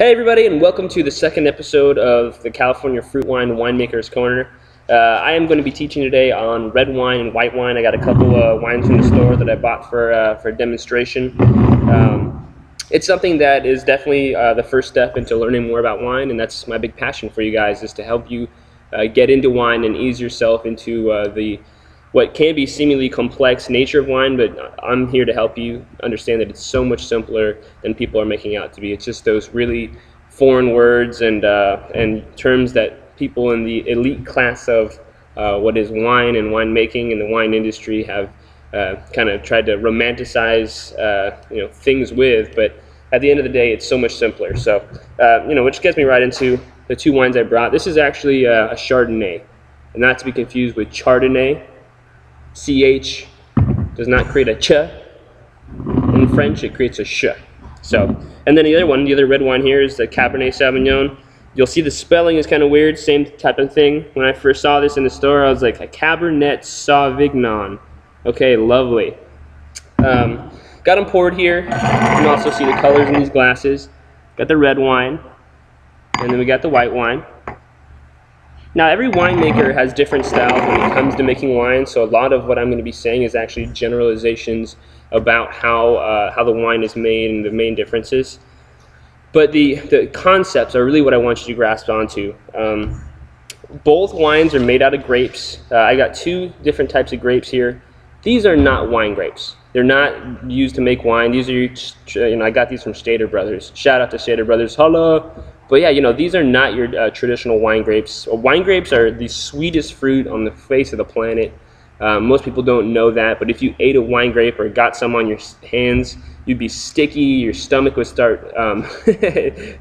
Hey everybody, and welcome to the second episode of the California Fruit Wine Winemaker's Corner. I am going to be teaching today on red wine and white wine. I got a couple wines from the store that I bought for a demonstration. It's something that is definitely the first step into learning more about wine, and that's my big passion for you guys, is to help you get into wine and ease yourself into what can be seemingly complex nature of wine, but I'm here to help you understand that it's so much simpler than people are making out to be. It's just those really foreign words and terms that people in the elite class of what is wine and winemaking and the wine industry have kind of tried to romanticize things with, but at the end of the day, it's so much simpler. So, which gets me right into the two wines I brought. This is actually a Chardonnay, and not to be confused with Chardonnay. CH does not create a ch. In French, it creates a sh. So, and then the other one, the other red wine here is the Cabernet Sauvignon. You'll see the spelling is kind of weird, same type of thing. When I first saw this in the store, I was like, a Cabernet Sauvignon. Okay, lovely. Got them poured here. You can also see the colors in these glasses. Got the red wine, and then we got the white wine. Now, every winemaker has different styles when it comes to making wine, so a lot of what I'm going to be saying is actually generalizations about how the wine is made and the main differences. But the concepts are really what I want you to grasp onto. Both wines are made out of grapes. I got two different types of grapes here. These are not wine grapes. They're not used to make wine. These are, I got these from Stater Brothers. Shout out to Stater Brothers. Holla! But yeah, these are not your traditional wine grapes. Wine grapes are the sweetest fruit on the face of the planet. Most people don't know that, but if you ate a wine grape or got some on your hands, you'd be sticky. Your stomach would start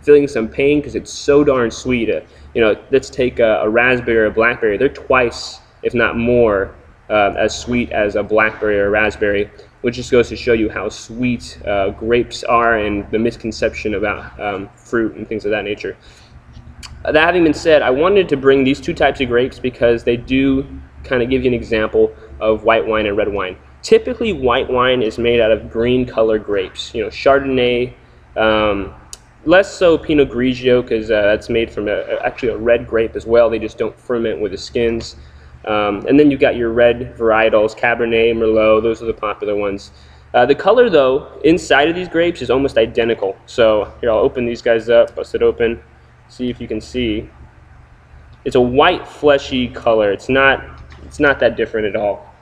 feeling some pain because it's so darn sweet. Let's take a raspberry or a blackberry. They're twice, if not more, as sweet as a blackberry or a raspberry, which just goes to show you how sweet grapes are and the misconception about fruit and things of that nature. That having been said, I wanted to bring these two types of grapes because they do kind of give you an example of white wine and red wine. Typically, white wine is made out of green colored grapes. Chardonnay, less so Pinot Grigio, because that's made from actually a red grape as well. They just don't ferment with the skins. And then you've got your red varietals, Cabernet, Merlot. Those are the popular ones. The color, though, inside of these grapes is almost identical. So here, I'll open these guys up, bust it open, see if you can see. It's a white, fleshy color. It's not that different at all.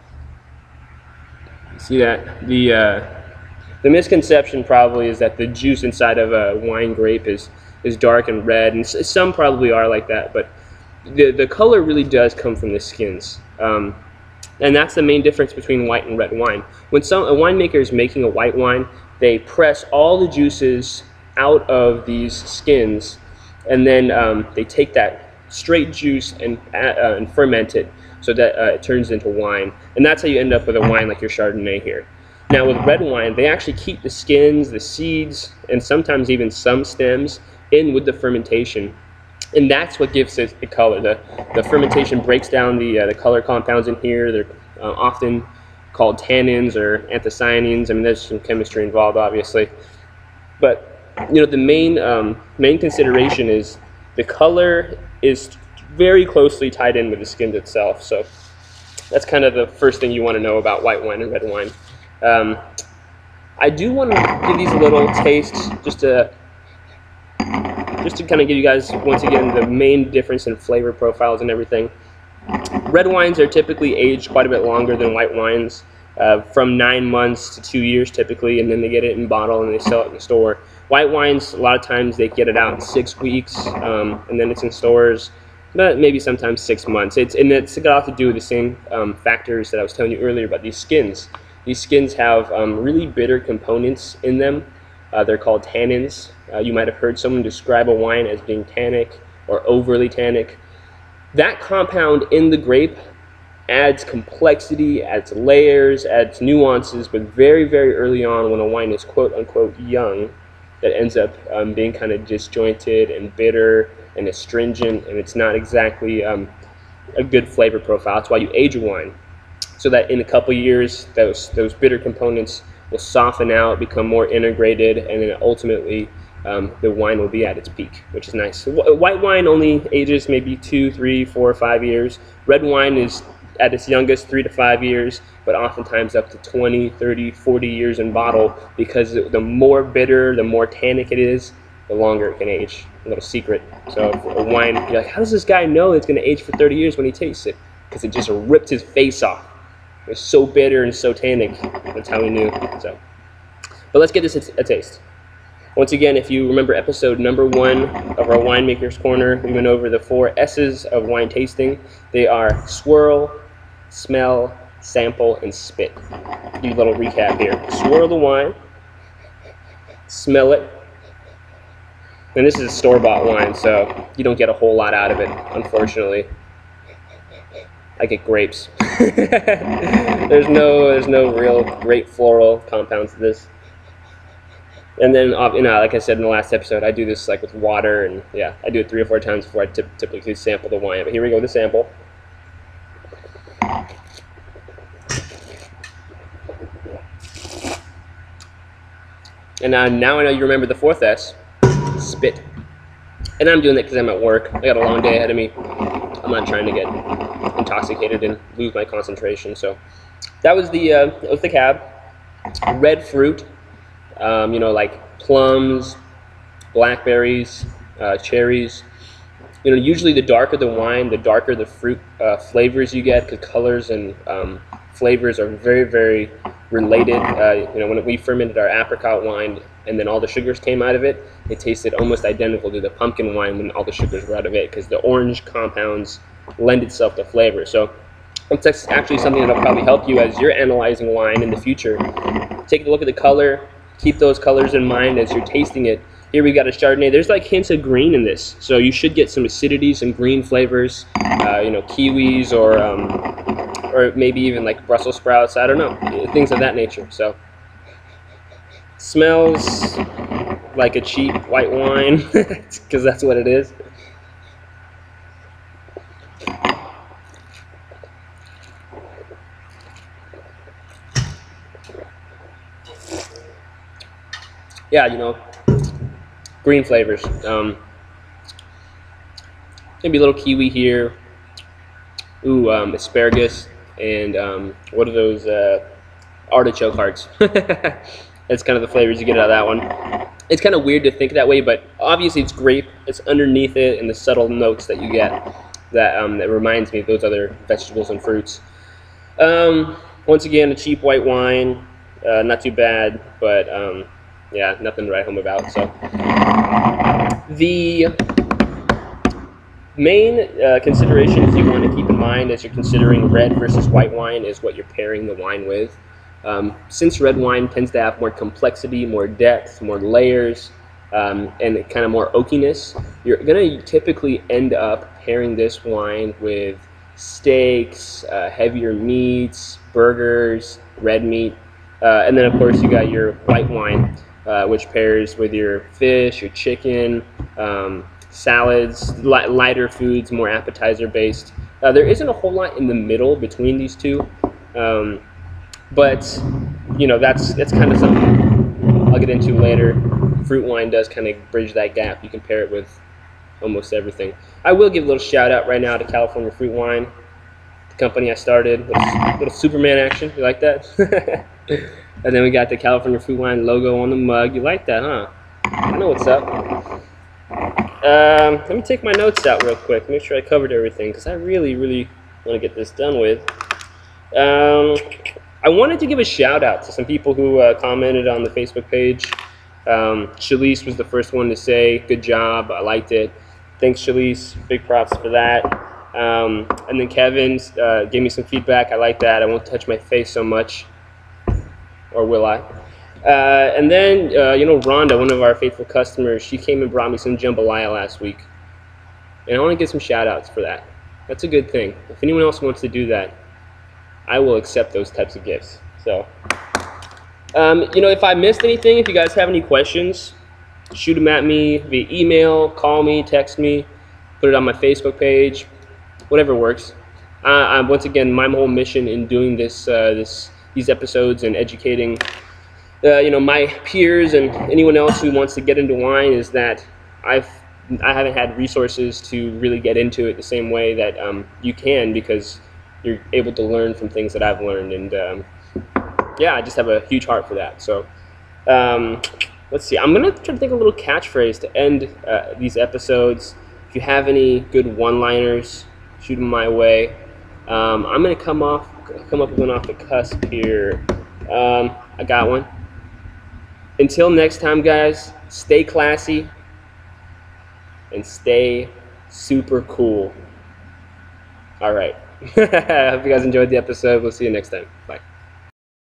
See that? The misconception probably is that the juice inside of a wine grape is dark and red, and some probably are like that, but the color really does come from the skins. And that's the main difference between white and red wine. When a winemaker is making a white wine, they press all the juices out of these skins, and then they take that straight juice and ferment it so that it turns into wine. And that's how you end up with a wine like your Chardonnay here. Now with red wine, they actually keep the skins, the seeds, and sometimes even some stems in with the fermentation. And that's what gives it the color. The fermentation breaks down the color compounds in here. They're often called tannins or anthocyanins. I mean, there's some chemistry involved, obviously. But the main consideration is the color is very closely tied in with the skin itself. So that's kind of the first thing you want to know about white wine and red wine. I do want to give these a little taste just to kind of give you guys, once again, the main difference in flavor profiles and everything. Red wines are typically aged quite a bit longer than white wines, from 9 months to 2 years typically, and then they get it in bottle and they sell it in the store. White wines, a lot of times they get it out in 6 weeks, and then it's in stores, but maybe sometimes 6 months. It's got a lot to do with the same factors that I was telling you earlier about these skins. These skins have really bitter components in them. They're called tannins. You might have heard someone describe a wine as being tannic or overly tannic. That compound in the grape adds complexity, adds layers, adds nuances, but very, very early on when a wine is quote-unquote young, that ends up being kind of disjointed and bitter and astringent, and it's not exactly a good flavor profile. That's why you age a wine, so that in a couple years those bitter components will soften out, become more integrated, and then ultimately the wine will be at its peak, which is nice. White wine only ages maybe 2, 3, 4, 5 years. Red wine is at its youngest 3 to 5 years, but oftentimes up to 20, 30, 40 years in bottle, because the more bitter, the more tannic it is, the longer it can age. A little secret. So a wine, you're like, how does this guy know it's going to age for 30 years when he tastes it? Because it just ripped his face off. It was so bitter and so tannic. That's how we knew. So, but let's get this a taste. Once again, if you remember episode number 1 of our Winemaker's Corner, we went over the 4 S's of wine tasting. They are swirl, smell, sample, and spit. Do a little recap here. Swirl the wine, smell it, and this is a store-bought wine, so you don't get a whole lot out of it, unfortunately. I get grapes. there's no real grape floral compounds to this. And then, like I said in the last episode, I do this like with water, and yeah, I do it 3 or 4 times before I typically sample the wine. But here we go, the sample. And now I know you remember the 4th S, spit. And I'm doing that because I'm at work. I got a long day ahead of me. I'm not trying to get intoxicated and lose my concentration. So that was the cab. Red fruit. Like plums, blackberries, cherries. Usually the darker the wine, the darker the fruit flavors you get, because colors and flavors are very, very related. When we fermented our apricot wine and then all the sugars came out of it, it tasted almost identical to the pumpkin wine when all the sugars were out of it, because the orange compounds lend itself to flavor. So that's actually something that will probably help you as you're analyzing wine in the future. Take a look at the color. Keep those colors in mind as you're tasting it. Here we got a Chardonnay. There's like hints of green in this, so you should get some acidity, some green flavors. Kiwis or maybe even like Brussels sprouts. I don't know, things of that nature. So smells like a cheap white wine, because that's what it is. Yeah, green flavors. Maybe a little kiwi here. Ooh, asparagus, and what are those? Artichoke hearts. That's kind of the flavors you get out of that one. It's kind of weird to think that way, but obviously it's grape. It's underneath it, and the subtle notes that you get that reminds me of those other vegetables and fruits. Once again, a cheap white wine. Not too bad, but yeah, nothing to write home about. So the main considerations you want to keep in mind as you're considering red versus white wine is what you're pairing the wine with. Since red wine tends to have more complexity, more depth, more layers, and kind of more oakiness, you're going to typically end up pairing this wine with steaks, heavier meats, burgers, red meat, and then of course you got your white wine, which pairs with your fish, your chicken, salads, lighter foods, more appetizer based. There isn't a whole lot in the middle between these two, but that's kind of something I'll get into later. Fruit wine does kind of bridge that gap. You can pair it with almost everything. I will give a little shout out right now to California Fruit Wine, the company I started. Little Superman action. You like that? And then we got the California Fruit Wine logo on the mug. You like that, huh? I know what's up. Let me take my notes out real quick, make sure I covered everything, because I really, really want to get this done with. I wanted to give a shout out to some people who commented on the Facebook page. Shalise was the first one to say, good job, I liked it. Thanks, Shalise, big props for that. And then Kevin gave me some feedback. I like that. I won't touch my face so much, or will I? And then, Rhonda, one of our faithful customers, she came and brought me some jambalaya last week. And I want to give some shout outs for that. That's a good thing. If anyone else wants to do that, I will accept those types of gifts. So, if I missed anything, if you guys have any questions, shoot them at me via email, call me, text me, put it on my Facebook page, whatever works. Once again, my whole mission in doing these episodes and educating my peers and anyone else who wants to get into wine is that I've I haven't had resources to really get into it the same way that you can, because you're able to learn from things that I've learned, and yeah, I just have a huge heart for that. So um, let's see. I'm gonna try to think of a little catchphrase to end these episodes. If you have any good one-liners, shoot them my way. I'm gonna come up with one off the cusp here. I got one. Until next time, guys, stay classy and stay super cool. All right. I hope you guys enjoyed the episode. We'll see you next time. Bye.